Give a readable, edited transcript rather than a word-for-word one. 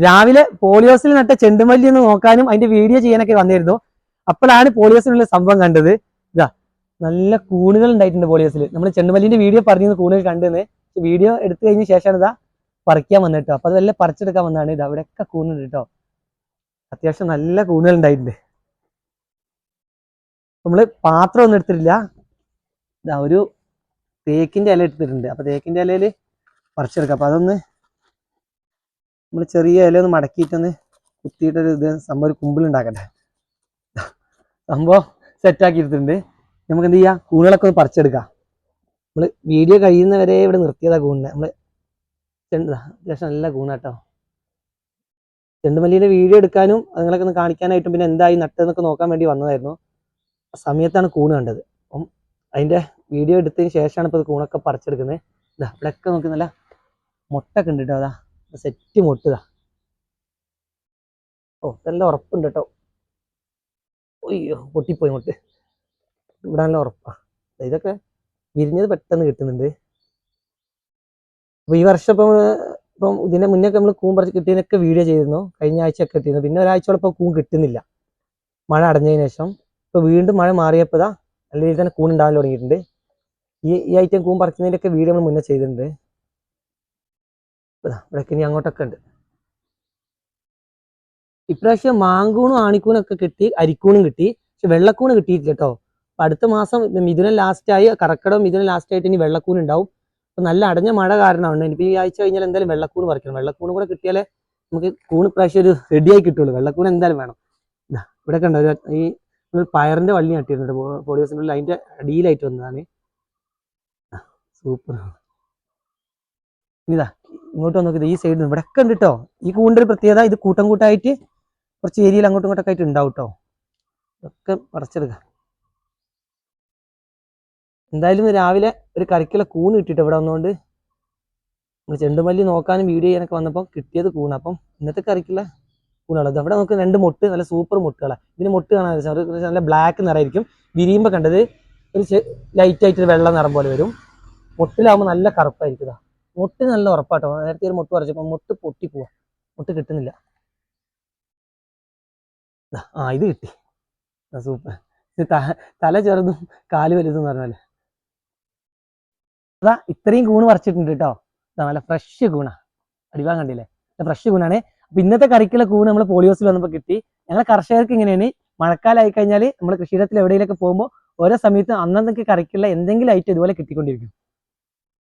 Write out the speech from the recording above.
രാവിലെ പോളിയോസിൽ നട്ട ചെണ്ടുമല്ലി ഒന്ന് നോക്കാനും അതിന്റെ വീഡിയോ ചെയ്യാനൊക്കെ വന്നിരുന്നു. അപ്പോഴാണ് പോളിയോസിലുള്ള സംഭവം കണ്ടത്. ഇതാ നല്ല കൂണുകൾ ഉണ്ടായിട്ടുണ്ട് പോളിയോസിൽ. നമ്മൾ ചെണ്ടുമല്ലിന്റെ വീഡിയോ പറഞ്ഞിരുന്നു കൂണുകൾ കണ്ടെന്ന്. വീഡിയോ എടുത്തു കഴിഞ്ഞ ശേഷമാണ് ഇതാ പറിക്കാൻ വന്നിട്ടോ. അപ്പൊ അതെല്ലാം പറിച്ചെടുക്കാൻ വന്നതാണ്. ഇത് അവിടെയൊക്കെ കൂണുണ്ട് കേട്ടോ. അത്യാവശ്യം നല്ല കൂണുകൾ ഉണ്ടായിട്ടുണ്ട്. നമ്മള് പാത്രം ഒന്നും എടുത്തിട്ടില്ല. ഇതാ ഒരു തേക്കിന്റെ ഇല എടുത്തിട്ടുണ്ട്. അപ്പൊ തേക്കിന്റെ ഇലയിൽ പറിച്ചെടുക്കാം. അപ്പൊ അതൊന്ന് നമ്മൾ ചെറിയ ഇല ഒന്ന് മടക്കിയിട്ടൊന്ന് കുത്തിയിട്ടൊരു ഇത് സംഭവം ഒരു കുമ്പിളുണ്ടാക്കട്ടെ. സംഭവം സെറ്റാക്കി എടുത്തിട്ടുണ്ട്. നമുക്ക് എന്ത് ചെയ്യാം, കൂണുകളൊക്കെ ഒന്ന് പറിച്ചെടുക്കാം. നമ്മൾ വീഡിയോ കഴിയുന്നവരെ ഇവിടെ നിർത്തിയതാ കൂണിനെ. നമ്മള് അത്യാവശ്യം നല്ല കൂണാട്ടോ. ചെണ്ടുമല്ലിയുടെ വീഡിയോ എടുക്കാനും അതുങ്ങളൊക്കെ ഒന്ന് കാണിക്കാനായിട്ടും പിന്നെ എന്തായി നട്ടതെന്നൊക്കെ നോക്കാൻ വേണ്ടി വന്നതായിരുന്നു. ആ സമയത്താണ് കൂണ് കണ്ടത്. അപ്പം അതിന്റെ വീഡിയോ എടുത്തതിന് ശേഷമാണ് ഇപ്പോൾ കൂണൊക്കെ പറിച്ചെടുക്കുന്നത്. ഇതാ ഇവിടെയൊക്കെ നോക്കി നല്ല മുട്ടൊക്കെ ഉണ്ട് കേട്ടോ. അതാ സെറ്റ് മുട്ടതാ. ഓ നല്ല ഉറപ്പുണ്ട് കേട്ടോ. അയ്യോ പൊട്ടിപ്പോയി മുട്ട്. ഇവിടെ നല്ല ഉറപ്പാ. ഇതൊക്കെ വിരിഞ്ഞത് പെട്ടെന്ന് കിട്ടുന്നുണ്ട്. അപ്പൊ ഈ വർഷം ഇപ്പം ഇതിന്റെ മുന്നേ നമ്മൾ കൂൺ പറിച്ച് കിട്ടിയതിനൊക്കെ വീഡിയോ ചെയ്തിരുന്നു. കഴിഞ്ഞ ആഴ്ചയൊക്കെ കിട്ടിയിരുന്നു. പിന്നെ ഒരാഴ്ചയോടെ ഇപ്പോൾ കൂൺ കിട്ടുന്നില്ല, മഴ അടഞ്ഞതിന് ശേഷം. ഇപ്പൊ വീണ്ടും മഴ മാറിയപ്പോൾ ഇതാ നല്ല രീതിയിൽ തന്നെ കൂൺ ഉണ്ടാകാൻ തുടങ്ങിയിട്ടുണ്ട്. ഈ ഐറ്റം കൂൺ പറിക്കുന്നതിന്റെ ഒക്കെ വീഡിയോ നമ്മൾ മുന്നേ ചെയ്തിട്ടുണ്ട്. ഇവിടെയൊക്കെ ഇനി അങ്ങോട്ടൊക്കെ ഉണ്ട്. ഇപ്രാവശ്യം മാങ്കൂണും ആണിക്കൂണും ഒക്കെ കിട്ടി, അരിക്കൂണും കിട്ടി. പക്ഷെ വെള്ളക്കൂണ് കിട്ടിയിട്ടില്ല കേട്ടോ. അപ്പൊ അടുത്ത മാസം മിഥുനം ലാസ്റ്റായി, കർക്കിടകം മിഥുനം ലാസ്റ്റ് ആയിട്ട് ഇനി വെള്ളക്കൂൺ ഉണ്ടാവും. അപ്പൊ നല്ല അടഞ്ഞ മഴ കാരണമാണ്. ഇനിയിപ്പോൾ ഈ ആഴ്ച കഴിഞ്ഞാൽ എന്തായാലും വെള്ളക്കൂണ് പറിക്കണം. വെള്ളക്കൂണ് കൂടെ കിട്ടിയാലേ നമുക്ക് കൂണ് പ്രാവശ്യം ഒരു റെഡിയായി കിട്ടുള്ളൂ. വെള്ളക്കൂണ് എന്തായാലും വേണം. ഇവിടെ കണ്ടോ ഈ പയറിന്റെ വള്ളി നട്ടിരുന്നുണ്ട് പോളിയോസിൻ്റെ ഉള്ളിൽ. അതിന്റെ അടിയിലായിട്ട് വന്നതാണ്. സൂപ്പർ. ഇതാ ഇങ്ങോട്ട് നോക്കിയത് ഈ സൈഡിൽ ഇവിടെ ഒക്കെ ഉണ്ട് കേട്ടോ. ഈ കൂണിന്റെ ഒരു പ്രത്യേകത, ഇത് കൂട്ടം കൂട്ടായിട്ട് കുറച്ച് ഏരിയയിൽ അങ്ങോട്ടും ഇങ്ങോട്ടൊക്കെ ആയിട്ട് ഉണ്ടാവും കേട്ടോ. ഇതൊക്കെ പറിച്ചെടുക്കാം. എന്തായാലും രാവിലെ ഒരു കറിക്കുള്ള കൂണ് കിട്ടിയിട്ട് ഇവിടെ വന്നുകൊണ്ട് നമ്മൾ ചെണ്ടുമല്ലി നോക്കാനും വീഡിയോ ചെയ്യാനൊക്കെ വന്നപ്പോൾ കിട്ടിയത് കൂണ്. അപ്പം ഇന്നത്തെ കറിക്കുള്ള കൂണുള്ളത് അവിടെ നമുക്ക് 2 മുട്ട്, നല്ല സൂപ്പർ മുട്ടുകളാണ്. ഇതിന് മുട്ട് കാണാൻ നല്ല ബ്ലാക്ക് നിറമായിരിക്കും. വിരിയുമ്പോൾ കണ്ടത് ഒരു ലൈറ്റ് ആയിട്ട് വെള്ള നിറം പോലെ വരും. മുട്ടിലാവുമ്പോൾ നല്ല കറുപ്പായിരിക്കും. മുട്ട് നല്ല ഉറപ്പാട്ടോ. നേരത്തെ ഒരു മുട്ട് പറിച്ചപ്പോൾ മുട്ട് പൊട്ടിപ്പോവാ, മുട്ട് കിട്ടുന്നില്ല. ഇത് കിട്ടി. സൂപ്പർ. തല ചെറുതും കാല് വലുതും പറഞ്ഞാല് അതാ ഇത്രയും കൂണ് പറിച്ചിട്ടുണ്ട് കേട്ടോ. നല്ല ഫ്രഷ് കൂണാ. അടിഭാഗം കണ്ടില്ലേ, ഫ്രഷ് കൂണാണ്. അപ്പൊ ഇന്നത്തെ കറിക്കുള്ള കൂണ് നമ്മൾ പോളിയോസിൽ വന്നപ്പോൾ കിട്ടി. ഞങ്ങൾ കർഷകർക്ക് ഇങ്ങനെയാണ്, മഴക്കാലമായി കഴിഞ്ഞാൽ നമ്മൾ കൃഷിയിടത്തിൽ എവിടെയെങ്കിലൊക്കെ പോകുമ്പോൾ ഓരോ സമയത്ത് അന്നന്നൊക്കെ കറിക്കുള്ള എന്തെങ്കിലും ഐറ്റം ഇതുപോലെ കിട്ടിക്കൊണ്ടിരിക്കും.